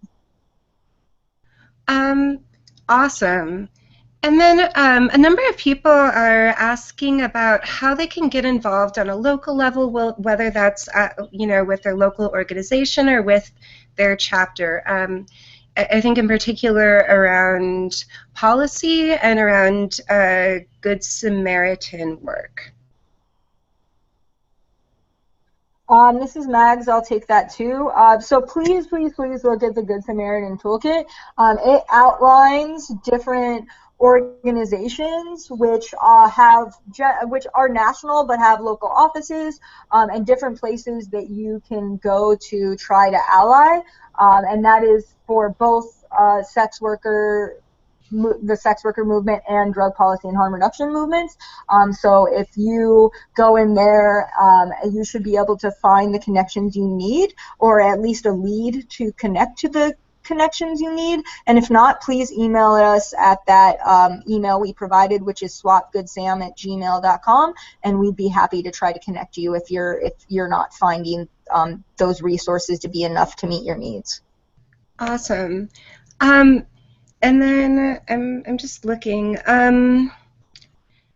Awesome. And then a number of people are asking about how they can get involved on a local level, whether that's with their local organization or with their chapter. I think in particular around policy and around Good Samaritan work. This is Mags. I'll take that too. So please look at the Good Samaritan Toolkit. It outlines different organizations which are national but have local offices and different places that you can go to try to ally, and that is for both the sex worker movement and drug policy and harm reduction movements. So if you go in there, you should be able to find the connections you need, or at least a lead to connect to the connections you need. And if not, please email us at that email we provided, which is swopgoodsam@gmail.com, and we'd be happy to try to connect you if you're not finding those resources to be enough to meet your needs. Awesome. And then I'm just looking.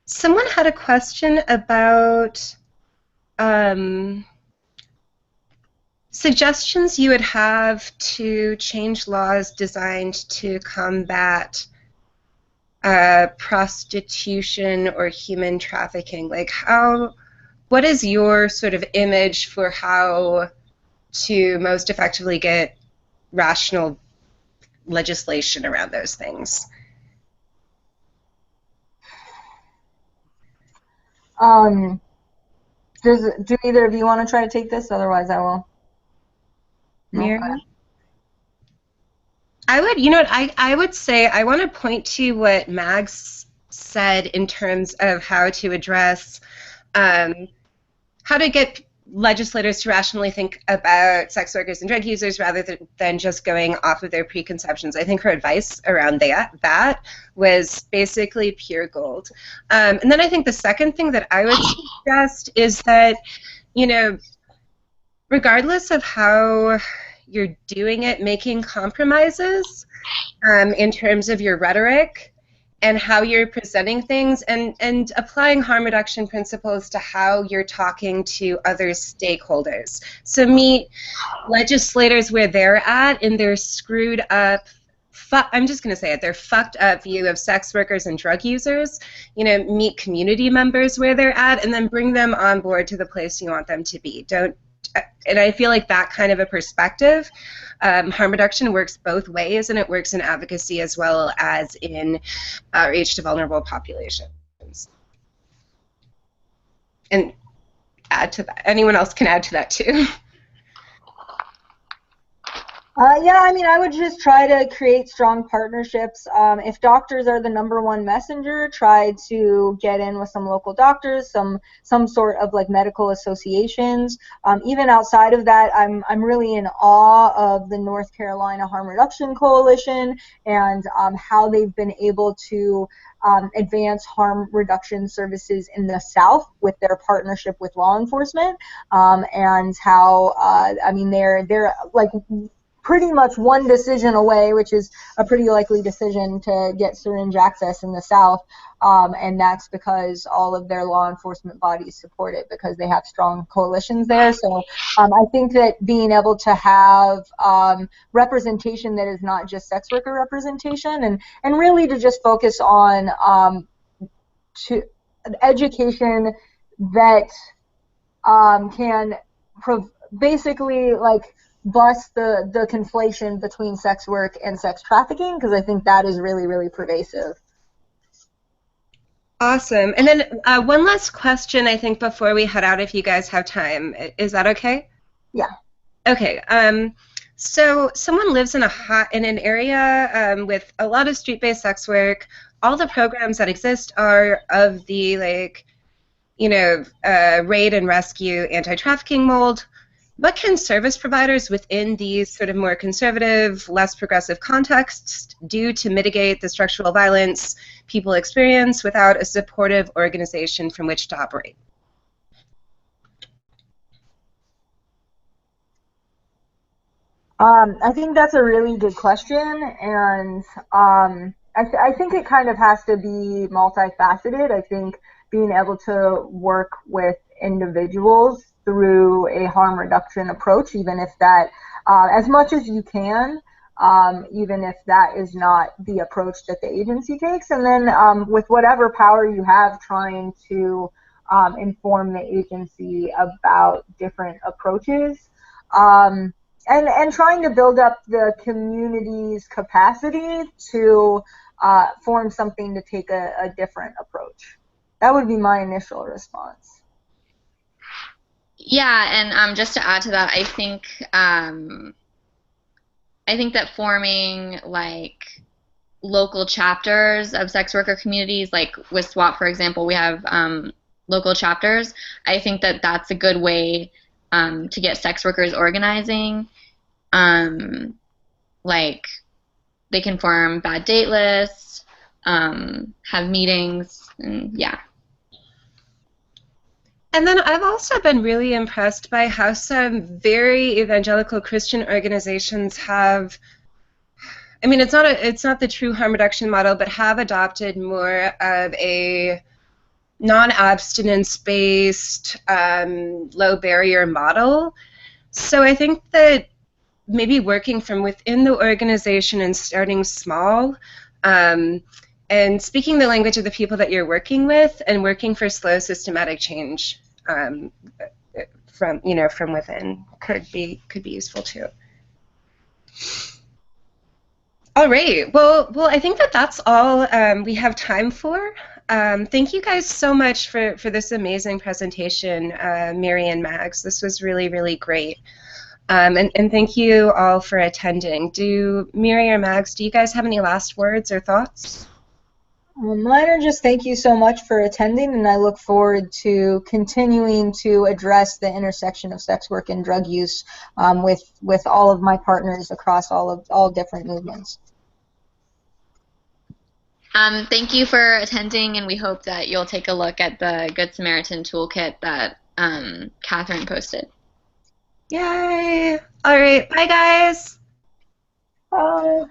Someone had a question about suggestions you would have to change laws designed to combat prostitution or human trafficking. Like, what is your sort of image for how to most effectively get rational legislation around those things? Do either of you want to try to take this? Otherwise, I will. Miriam? I would say I want to point to what Mags said in terms of how to address, how to get legislators to rationally think about sex workers and drug users rather than just going off of their preconceptions. I think her advice around that was basically pure gold. And then I think the second thing that I would suggest is that, regardless of how you're doing it, making compromises in terms of your rhetoric and how you're presenting things, and applying harm reduction principles to how you're talking to other stakeholders. So meet legislators where they're at in their screwed up, I'm just going to say it, their fucked up view of sex workers and drug users. Meet community members where they're at, and then bring them on board to the place you want them to be. And I feel like that kind of a perspective, harm reduction works both ways, and it works in advocacy as well as in outreach to vulnerable populations. And add to that. Anyone else can add to that too. Yeah, I mean, I would just try to create strong partnerships. If doctors are the #1 messenger, try to get in with some local doctors, some sort of like medical associations. Even outside of that, I'm really in awe of the North Carolina Harm Reduction Coalition and how they've been able to advance harm reduction services in the South with their partnership with law enforcement, and how I mean they're like pretty much one decision away, which is a pretty likely decision to get syringe access in the South, and that's because all of their law enforcement bodies support it because they have strong coalitions there. So I think that being able to have representation that is not just sex worker representation, and really to just focus on education that can basically like bust the conflation between sex work and sex trafficking, because I think that is really, really pervasive. Awesome. And then one last question, I think, before we head out, if you guys have time. Is that okay? Yeah. Okay. So someone lives in an area with a lot of street-based sex work. All the programs that exist are of the raid and rescue anti-trafficking mold. what can service providers within these sort of more conservative, less progressive contexts do to mitigate the structural violence people experience without a supportive organization from which to operate? I think that's a really good question, and I think it kind of has to be multifaceted. I think being able to work with individuals through a harm reduction approach, even if that, as much as you can, even if that is not the approach that the agency takes, and then with whatever power you have, trying to inform the agency about different approaches. And trying to build up the community's capacity to form something to take a different approach. That would be my initial response. Yeah, and just to add to that, I think that forming like local chapters of sex worker communities, like with SWOP, for example, we have local chapters. I think that that's a good way to get sex workers organizing. Like they can form bad date lists, have meetings, and yeah. And then I've also been really impressed by how some very evangelical Christian organizations have, I mean, it's not the true harm reduction model, but have adopted more of a non-abstinence-based, low barrier model. So I think that maybe working from within the organization and starting small, and speaking the language of the people that you're working with, and working for slow, systematic change from within could be useful too. All right. Well, I think that that's all we have time for. Thank you guys so much for this amazing presentation, Mary and Mags. This was really, really great. And thank you all for attending. Mary or Mags, do you guys have any last words or thoughts? Mine are just thank you so much for attending, and I look forward to continuing to address the intersection of sex work and drug use with all of my partners across all different movements. Thank you for attending, and we hope that you'll take a look at the Good Samaritan toolkit that Catherine posted. Yay! All right, bye guys. Bye.